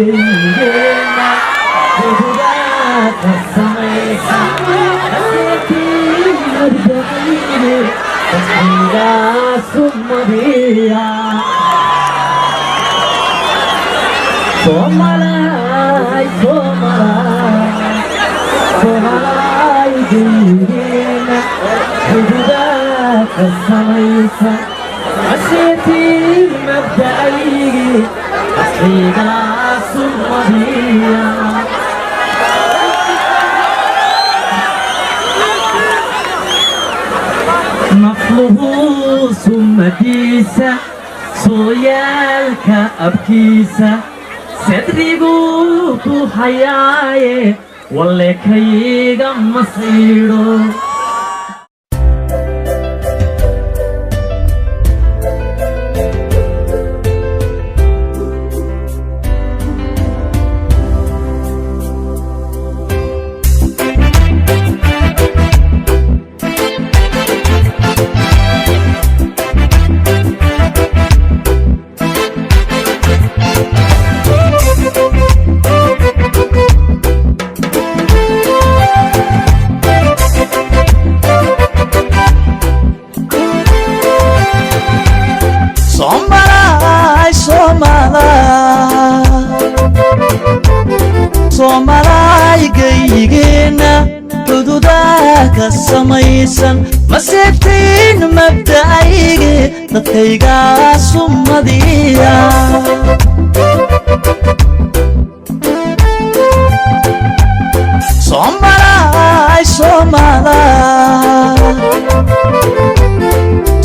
geeygeena gudaha samaysa aseetii mardaqayne dadkaygaasuu madiya Somalay geeygeena gudaha samaysa aseetii mardaqayne dadkaygaasuu madiya نطلبه سمديسة سويالك أبكيسة صدري بوكو حياي والله كيغا مصيرو Somalay geeygeena gudaha samaysan mas'eebtiin mabda'ayge dadkaygaasuu madiya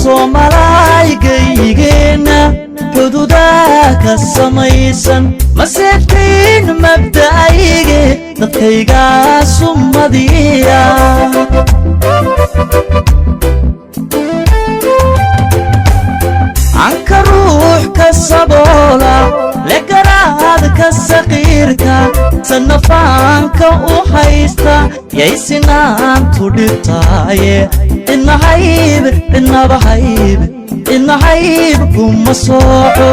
Somalay geeygeena gudaha samaysan mas'eebtiin mabda'ayge dadkaygaasuu madiya anka ruux ka saboola legaraadka saqiirka sanafaanka u haysta yaysinaantu dhibtaaye inahayb inabahayb inahayb kuma sooco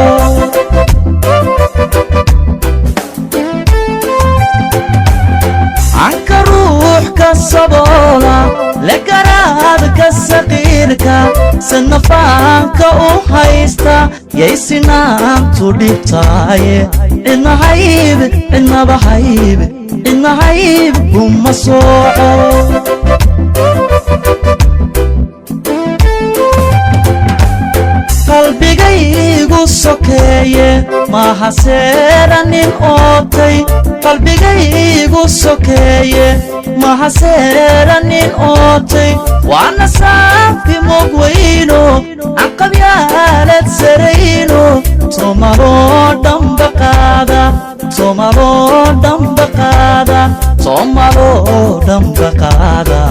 anka ruux ka saboola legaraadka saqiirka sanafaanka u haysta yaysinaantu dhibtaaye inahayb inabahayb inahayb kuma sooco qalbigaygu sokeeye maaha seeranin ootay qalbigaygu sokeeye maaha seeranin ootay waana saafi mogweyno anqabyaalad sarayno somaloo dhanba qaada somaloo dhanba qaada somaloo dhanba qaada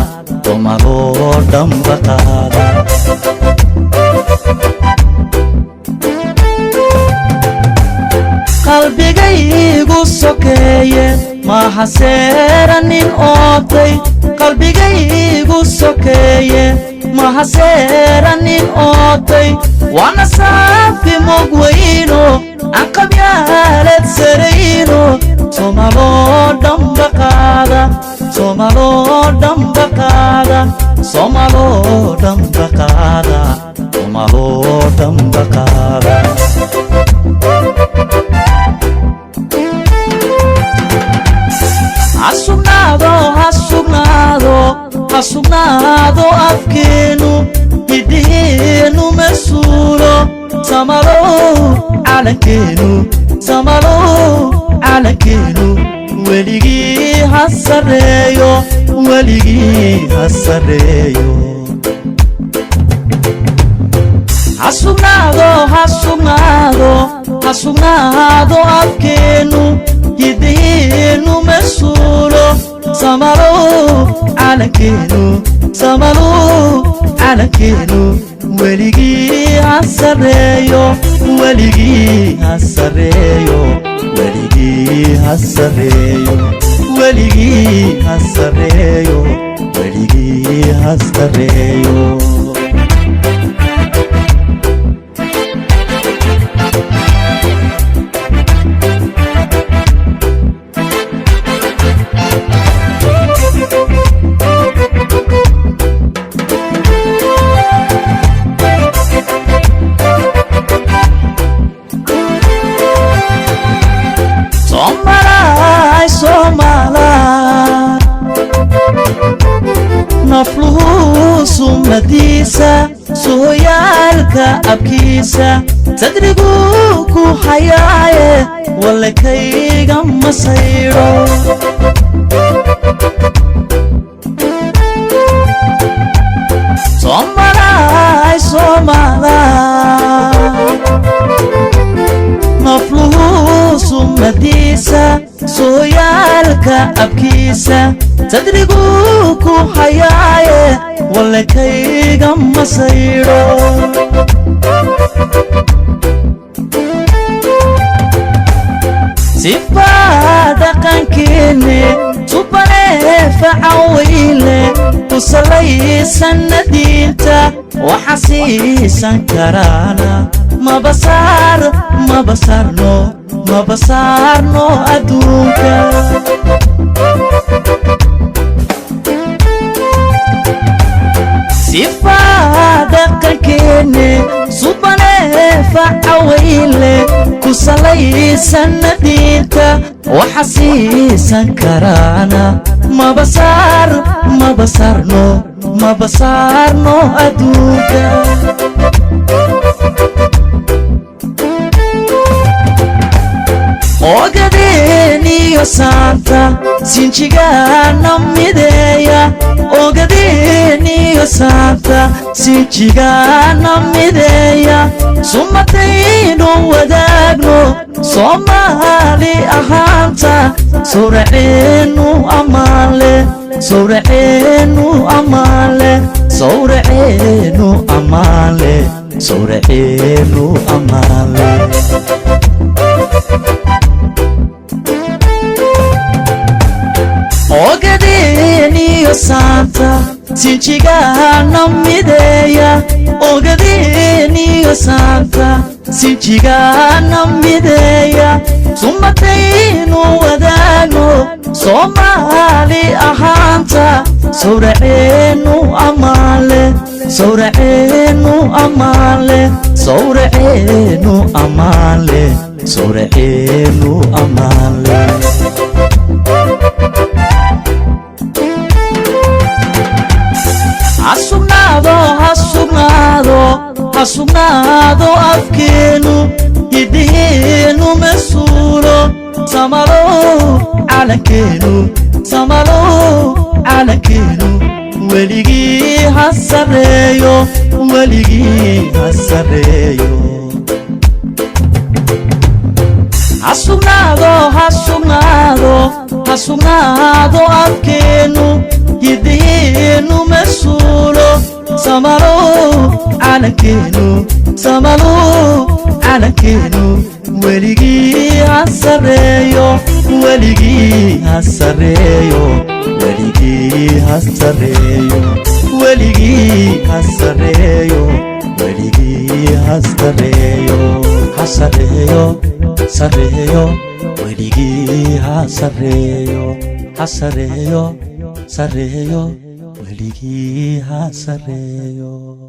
somaloo dhanba qaada qalbigaygu sokeeye maaha seeranin ootay qalbigaygu sokeeye maaha seeranin ootay waana saafi mogweyno anqabyaalad sarayno somaloo dhanba qaada somaloo dhanba qaada somaloo dhanba qaada somaloo dhanba qaada hasugnaado afkeenu hidiheenu masuulo samalow calankeenu samalow calankeenu weligii ha sarreeyo weligii ha sarreeyo hasugnaado afkeenu hidiheenu masuulo samalow calankeenu samalow calankeenu weligii ha sarreeyo weligii ha sarreeyo weligii ha sarreeyo weligii ha sarreeyo weligii ha sarreeyo sumadiisa sooyaalka abkiisa sadriguu ku hayaaye walakayga masayro Somalay mafluhu sumadiisa sooyaalka abkiisa sadriguu ku hayaaye walakayga masayro sifaa dhaqankeenne subane facawile kusalaysan diinta waxa siisan karaana mabasarno adduunka sifaa dhaqankeenne subane facawile kusalaysan diinta waxa siisan karaana mabasarno adduunka ogadeeniyo saanta sinjigana mideeya ogadeeniyo saanta sinjigana mideeya sumataynu wadaagno Somali ahaanta sawraceenu amaale sawraceenu amaale sawraceenu amaale sawraceenu amaale ogadeeniyo saanta sinjigana mideeya ogadeeniyo saanta sinjigana mideeya sumataynu wadaagno Somali ahaanta sawraceenu amaale sawraceenu amaale sawraceenu amaale sawraceenu amaale hasugnaado afkeenu hidiheenu masuulo samalo calankeenu weligii ha sareeyo hasugnaado afkeenu hidiheenu masuulo samalo calankeenu weligii ha sareeyo weligii ha sareeyo weligii ha sareeyo weligii ha sareeyo weligii ha sareeyo ha sareeyo sareeyo weligii ha sareeyo ha sareeyo sareeyo weligii ha sareeyo